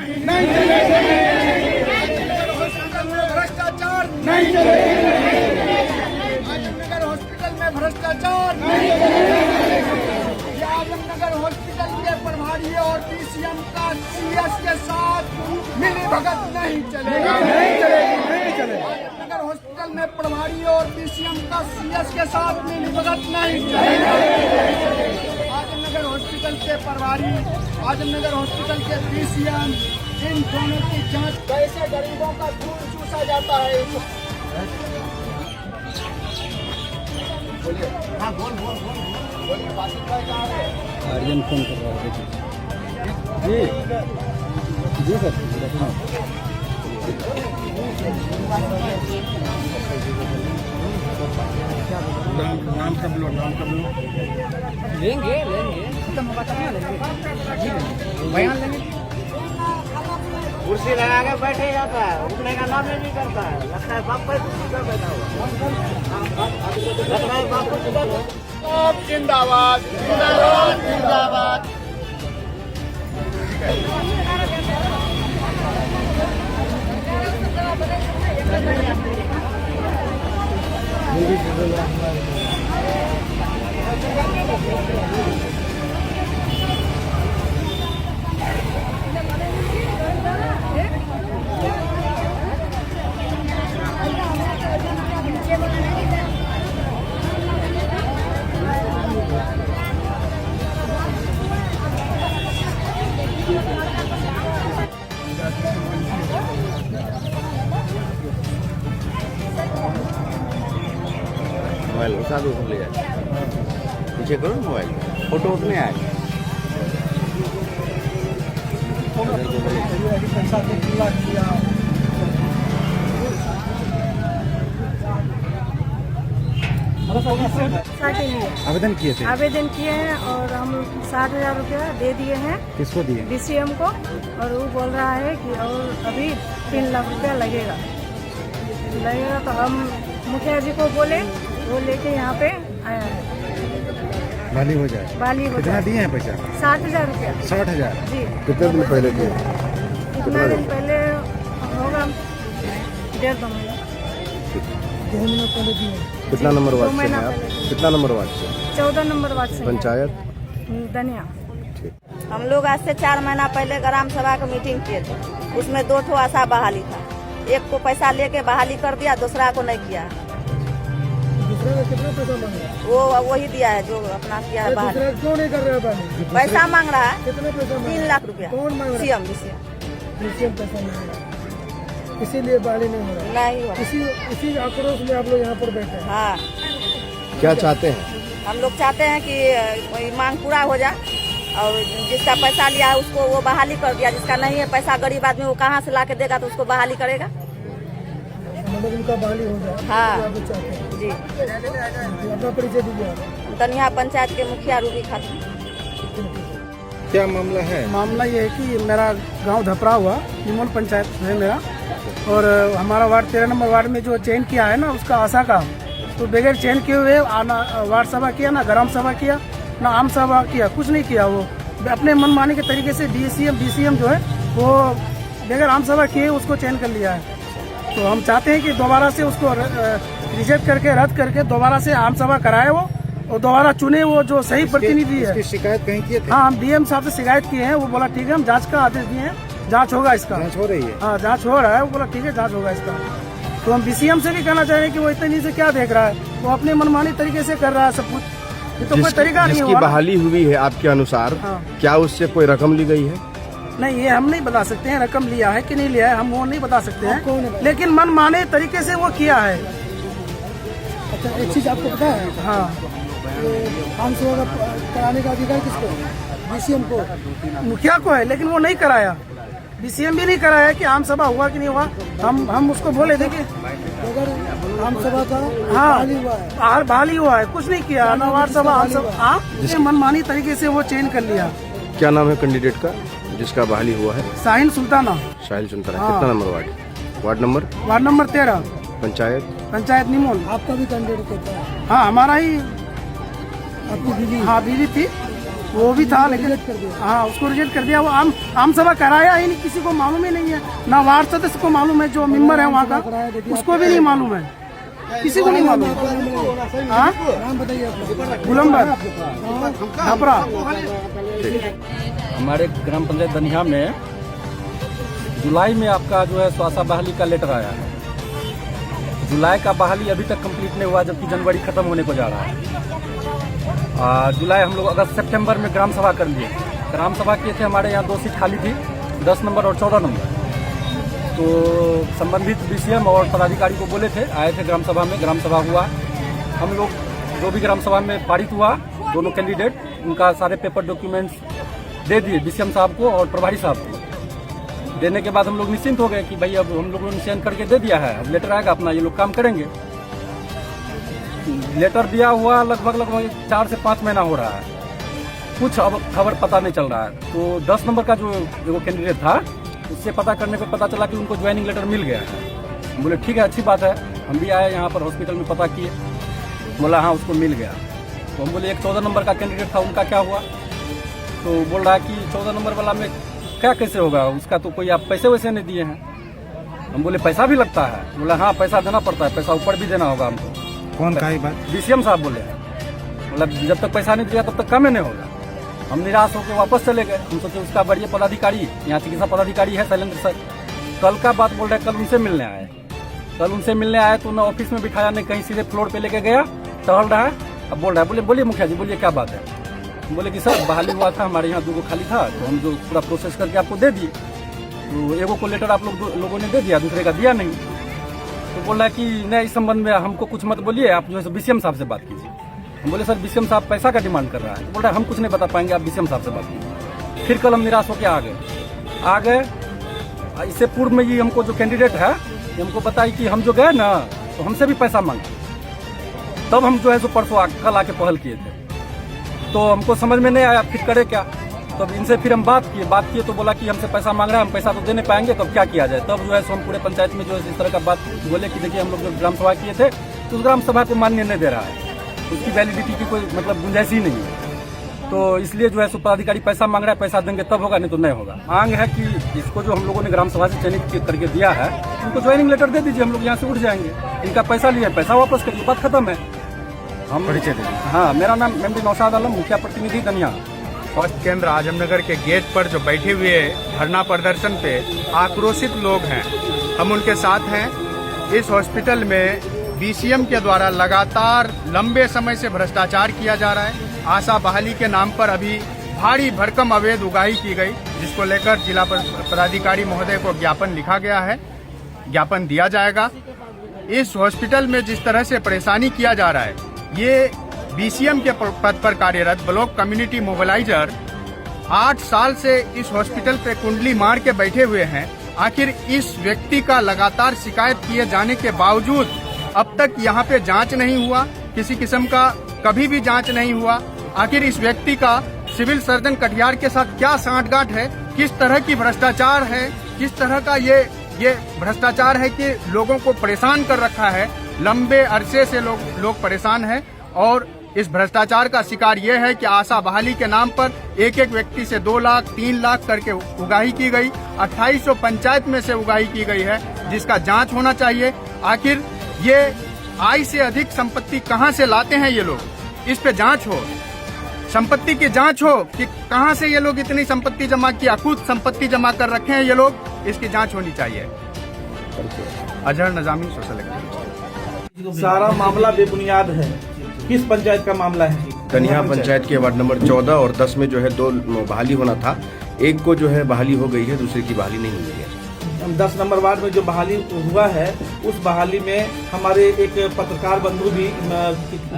नहीं हॉस्पिटल में भ्रष्टाचार नहीं आजमनगर हॉस्पिटल में भ्रष्टाचार नहीं आजमनगर हॉस्पिटल के प्रभारी और पीसीएम का सीएस के साथ मिली भगत नहीं चलेगा। आजमनगर हॉस्पिटल में प्रभारी और पीसीएम का सीएस के साथ मिली भगत नहीं चलेगा। आजमनगर हॉस्पिटल के प्रभारी, आजमनगर हॉस्पिटल के पीसीएम, इन दोनों की जांच। कैसे गरीबों का खून चूसा जाता है। हाँ बोल बोलिए बासित भाई कहाँ है? आर्यन फोन कर रहा है जी जी सर। नाम कब लो लेंगे बयान लेंगे। कुर्सी लगा के बैठे जाता है, उठने का नाम नहीं करता है। लगता है बाप पर कुर्सी पर बैठा हुआ, लगता है बाप कुर्सी पर। जिंदाबाद जिंदाबाद जिंदाबाद। मोबाइल उठा दो, ले जाए पीछे करो मोबाइल, फोटो उठने आए। आवेदन किए थे? आवेदन किए हैं और हम 60,000 रुपया दे दिए हैं। किसको दिए? डीसीएम को। और वो बोल रहा है कि और अभी 3 लाख रुपया लगेगा तो हम मुखिया जी को बोले, वो लेके यहाँ पे आया है। बाली हो जाए। कितना दिए हैं पैसा? 60,000 रुपया। 60,000 जी। कितने दिन पहले दिए? कितना दिन पहले होगा? 1.5-2 महीना। 2 महीना पहले दिए। कितना नंबर वार्ड से हैं आप? कितना नंबर वार्ड से? 14 नंबर वार्ड से। पंचायत धनिया। हम लोग आज से 4 महीना पहले ग्राम सभा की मीटिंग किए थे। उसमें 2 ठो आशा बहाली था। एक को पैसा लेके बहाली कर दिया, दूसरा को नहीं किया। दूसरा का कितना पैसा मांगा? वो वही दिया है जो अपना किया है बहाली। दूसरा क्यों नहीं कर रहा है बहाली? पैसा मांग रहा है। कितना पैसा मांग 3 लाख रुपया। कौन मांग रहा है? सीएम डीसीएम पैसा मांग रहा है, इसीलिए बहाली नहीं हो रहा है। नहीं हो रहा। इसी आक्रोश में आप लोग यहाँ पर बैठे हैं। हाँ, क्या चाहते हैं? हम लोग चाहते हैं कि वही मांग पूरा हो जाए और जिसका पैसा लिया है उसको वो बहाली कर दिया। जिसका नहीं है पैसा, गरीब आदमी, वो कहाँ से ला के देगा तो उसको बहाली करेगा। मतलब उनका बहाली हो जाए। हाँ आप लोग चाहते हैं। जी। अपना परिचय दीजिए आप। धनिया पंचायत के मुखिया रूबी खातून। क्या मामला है? मामला ये है कि मेरा गांव धपरा हुआ, निमोल पंचायत है मेरा, और हमारा वार्ड 13 नंबर वार्ड में जो चयन किया है ना उसका आशा का, तो बगैर चयन किए हुए आना वार्ड सभा किया, ना ग्राम सभा किया, ना आम सभा किया, कुछ नहीं किया। वो अपने मनमाने के तरीके से डीसीएम जो है वो बगैर आम सभा किए उसको चयन कर लिया है। तो हम चाहते हैं कि दोबारा से उसको रिजेक्ट करके, रद्द करके दोबारा से आम सभा कराए वो, और दोबारा चुने वो जो सही प्रतिनिधि है। शिकायत कहीं किए थे? हाँ, हम डीएम साहब से शिकायत किए हैं। वो बोला ठीक है, हम जांच का आदेश दिए हैं, जांच होगा इसका। जांच हो रही है? हाँ, जांच हो रहा है। वो बोला ठीक है, जांच होगा इसका। तो हम बीसीएम से भी कहना चाहेंगे कि वो इतनी से क्या देख रहा है, वो अपने मनमानी तरीके से कर रहा है सब कुछ। ये तो कोई तरीका नहीं जिसकी हुआ। बहाली हुई है आपके अनुसार, हाँ। क्या उससे कोई रकम ली गई है? नहीं, ये हम नहीं बता सकते हैं रकम लिया है कि नहीं लिया है, हम वो नहीं बता सकते हैं, लेकिन मनमाने तरीके से वो किया है। अच्छा, एक चीज आपको पता है? हाँ, आम सभा कराने का अधिकार किसको? डीसीएम को, मुखिया को है, लेकिन वो नहीं कराया। डीसीएम भी नहीं कराया कि आम सभा हुआ कि नहीं हुआ। हम उसको बोले थे कि अगर आम सभा का हाँ बहाली हुआ है, बहाली हुआ है, कुछ नहीं किया ना वार्ड सभा आम सभा। हाँ, मनमानी तरीके से वो चेंज कर लिया। क्या नाम है कैंडिडेट का जिसका बहाली हुआ है? साहिल सुल्ताना। साहिल सुल्ताना। हाँ। कितना number ward? Ward number 13, panchayat Nimol. आपका भी कैंडिडेट होता है? हाँ, हमारा ही। आपकी बीवी? हाँ, बीवी थी, वो भी था लेकिन हाँ उसको रिजेक्ट कर दिया। वो आम सभा कराया ही नहीं, किसी को मालूम ही नहीं है, ना वार्ड सदस्य को मालूम है, जो मेंबर है वहाँ का उसको भी नहीं मालूम है, किसी को नहीं मालूम। हाँ गुलंबर धपरा। हमारे ग्राम पंचायत दनिया में जुलाई में आपका जो है स्वास्थ्य बहाली का लेटर आया है। जुलाई का बहाली अभी तक कंप्लीट नहीं हुआ, जबकि जनवरी खत्म होने को जा रहा है। जुलाई हम लोग अगस्त सितंबर में ग्राम सभा कर लिए। ग्राम सभा किए थे, हमारे यहाँ 2 सीट खाली थी, 10 नंबर और 14 नंबर। तो संबंधित बीसीएम और पदाधिकारी को बोले थे, आए थे ग्राम सभा में, ग्राम सभा हुआ। हम लोग जो भी ग्राम सभा में पारित हुआ, दोनों कैंडिडेट, उनका सारे पेपर डॉक्यूमेंट्स दे दिए बीसीएम साहब को और प्रभारी साहब को। देने के बाद हम लोग निश्चिंत हो गए कि भाई अब हम लोगों ने चयन करके दे दिया है, अब लेटर आएगा, अपना ये लोग काम करेंगे। लेटर दिया हुआ लगभग 4 से 5 महीना हो रहा है, कुछ अब खबर पता नहीं चल रहा है। तो 10 नंबर का जो कैंडिडेट था, उससे पता करने पर पता चला कि उनको ज्वाइनिंग लेटर मिल गया है। बोले ठीक है, अच्छी बात है। हम भी आए यहाँ पर हॉस्पिटल में, पता किए, बोला हाँ उसको मिल गया। तो हम बोले एक 14 नंबर का कैंडिडेट था, उनका क्या हुआ? तो बोल रहा है कि 14 नंबर वाला में क्या कैसे होगा, उसका तो कोई आप पैसे वैसे नहीं दिए हैं। हम बोले पैसा भी लगता है? बोला हाँ पैसा देना पड़ता है, पैसा ऊपर भी देना होगा हमको। कौन कहा ये बात? बीसीएम साहब बोले हैं। मतलब जब तक पैसा नहीं दिया तब तक काम ही नहीं होगा। हम निराश होकर वापस चले गए। हम सोचे उसका बढ़िया पदाधिकारी, यहाँ चिकित्सा पदाधिकारी है शैलेंद्र सर, कल का बात बोल रहे, कल उनसे मिलने आए। कल उनसे मिलने आए तो न ऑफिस में बिठाया, नहीं कहीं सीधे फ्लोर पे लेके गया, टहल रहा है। अब बोल रहा है, बोलिए मुखिया जी बोलिए क्या बात है? बोले कि सर बहाली हुआ था, हमारे यहाँ 2 खाली था, तो हम जो पूरा प्रोसेस करके आपको दे दिए। तो एगो को लेटर आप लोगों ने दे दिया, दूसरे का दिया नहीं। तो बोल रहा है कि नहीं इस संबंध में हमको कुछ मत बोलिए, आप जो है बीसीएम साहब से बात कीजिए। हम बोले सर बीसीएम साहब पैसा का डिमांड कर रहा है। बोल रहा है हम कुछ नहीं बता पाएंगे, आप बीसीएम साहब से बात कीजिए। फिर कल हम निराश होकर आ गए। इससे पूर्व में ये हमको जो कैंडिडेट है, ये हमको बताई कि हम जो गए ना तो हमसे भी पैसा मांगे, तब हम जो है सो परसों कल आके पहल किए थे। तो हमको समझ में नहीं आया फिर करे क्या। तब इनसे फिर हम बात किए तो बोला कि हमसे पैसा मांग रहा है, हम पैसा तो दे नहीं पाएंगे, तब क्या किया जाए। तब जो है सो हम पूरे पंचायत में जो है इस तरह का बात बोले कि देखिए हम लोग जो ग्राम सभा किए थे, तो उस ग्राम सभा को मान्य नहीं दे रहा है, उसकी वैलिडिटी की कोई मतलब गुंजाइश ही नहीं है। तो इसलिए जो है सो पदाधिकारी पैसा मांग रहा है, पैसा देंगे तब होगा, नहीं तो नहीं होगा। मांग है कि इसको जो हम लोगों ने ग्राम सभा से चयनित करके दिया है, उनको ज्वाइनिंग लेटर दे दीजिए, हम लोग यहाँ से उठ जाएंगे। इनका पैसा लिया, पैसा वापस करिए, बात खत्म है। हम हाँ, मेरा नाम एमडी नौशाद आलम, मुखिया प्रतिनिधि दनिया। स्वास्थ्य केंद्र आजमनगर के गेट पर जो बैठे हुए धरना प्रदर्शन पे आक्रोशित लोग हैं, हम उनके साथ हैं। इस हॉस्पिटल में बीसीएम के द्वारा लगातार लंबे समय से भ्रष्टाचार किया जा रहा है। आशा बहाली के नाम पर अभी भारी भरकम अवैध उगाही की गई, जिसको लेकर जिला पदाधिकारी महोदय को ज्ञापन लिखा गया है, ज्ञापन दिया जाएगा। इस हॉस्पिटल में जिस तरह से परेशानी किया जा रहा है, ये बीसीएम के पद पर कार्यरत ब्लॉक कम्युनिटी मोबिलाइजर 8 साल से इस हॉस्पिटल पे कुंडली मार के बैठे हुए हैं। आखिर इस व्यक्ति का लगातार शिकायत किए जाने के बावजूद अब तक यहाँ पे जांच नहीं हुआ, किसी किस्म का कभी भी जांच नहीं हुआ। आखिर इस व्यक्ति का सिविल सर्जन कटिहार के साथ क्या सांठगांठ है, किस तरह की भ्रष्टाचार है, किस तरह का ये भ्रष्टाचार है कि लोगों को परेशान कर रखा है। लंबे अरसे से लोग परेशान हैं और इस भ्रष्टाचार का शिकार ये है कि आशा बहाली के नाम पर एक व्यक्ति से 2 लाख 3 लाख करके उगाही की गई। 2800 पंचायत में से उगाही की गई है, जिसका जांच होना चाहिए। आखिर ये आय से अधिक संपत्ति कहां से लाते हैं ये लोग, इस पे जांच हो, संपत्ति की जांच हो कि कहां से ये लोग इतनी संपत्ति जमा किया, खुद संपत्ति जमा कर रखे हैं ये लोग, इसकी जांच होनी चाहिए। Azhar Nizami, social activist. सारा मामला बेबुनियाद है। किस पंचायत का मामला है? दनिया पंचायत के वार्ड नंबर 14 और 10 में जो है 2 बहाली होना था, एक को जो है बहाली हो गई है, दूसरे की बहाली नहीं हुई है। 10 नंबर वार्ड में जो बहाली हुआ है, उस बहाली में हमारे एक पत्रकार बंधु भी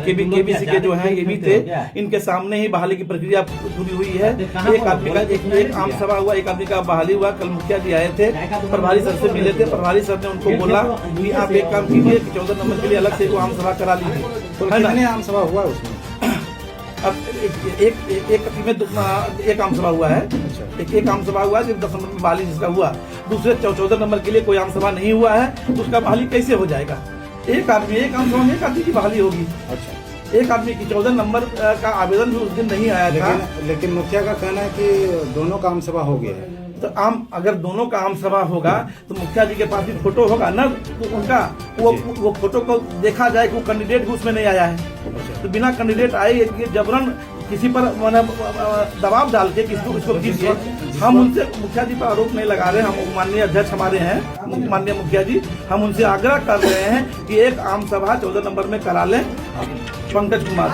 केबीसी के जो हैं ये भी थे, इनके सामने ही बहाली की प्रक्रिया पूरी हुई है। एक आदमी का एक आम सभा हुआ, एक आदमी का बहाली हुआ। कल मुखिया जी आए थे, प्रभारी सर से मिले थे। प्रभारी सर ने उनको बोला कि आप एक काम कीजिए कि 14 नंबर के लिए अलग से आम सभा करा लीजिए। कितने आम सभा हुआ उसमें? अब एक आम सभा हुआ है, एक आम सभा हुआ है, 10 नंबर में बहाली जिसका हुआ। दूसरे 14 नंबर के लिए कोई आम सभा नहीं हुआ है, तो उसका बहाली कैसे हो जाएगा? एक आदमी एक आम सभा में एक आदमी की बहाली होगी। अच्छा, एक आदमी की 14 नंबर का आवेदन भी उस दिन नहीं आया था। लेकिन मुखिया का कहना है कि दोनों का आम सभा हो गया है। तो अगर दोनों का आम सभा होगा तो मुखिया जी के पास भी फोटो होगा ना, तो उनका वो फोटो को देखा जाए कि वो कैंडिडेट भी उसमें नहीं आया है। तो बिना कैंडिडेट आए ये जबरन किसी पर दबाव डाल के किसी को उसको कीजिए। हम उनसे मुखिया जी पर आरोप नहीं लगा रहे, हम माननीय अध्यक्ष हमारे हैं माननीय मुखिया जी, हम उनसे आग्रह कर रहे हैं कि एक आम सभा 14 नंबर में करा लें पंकज कुमार।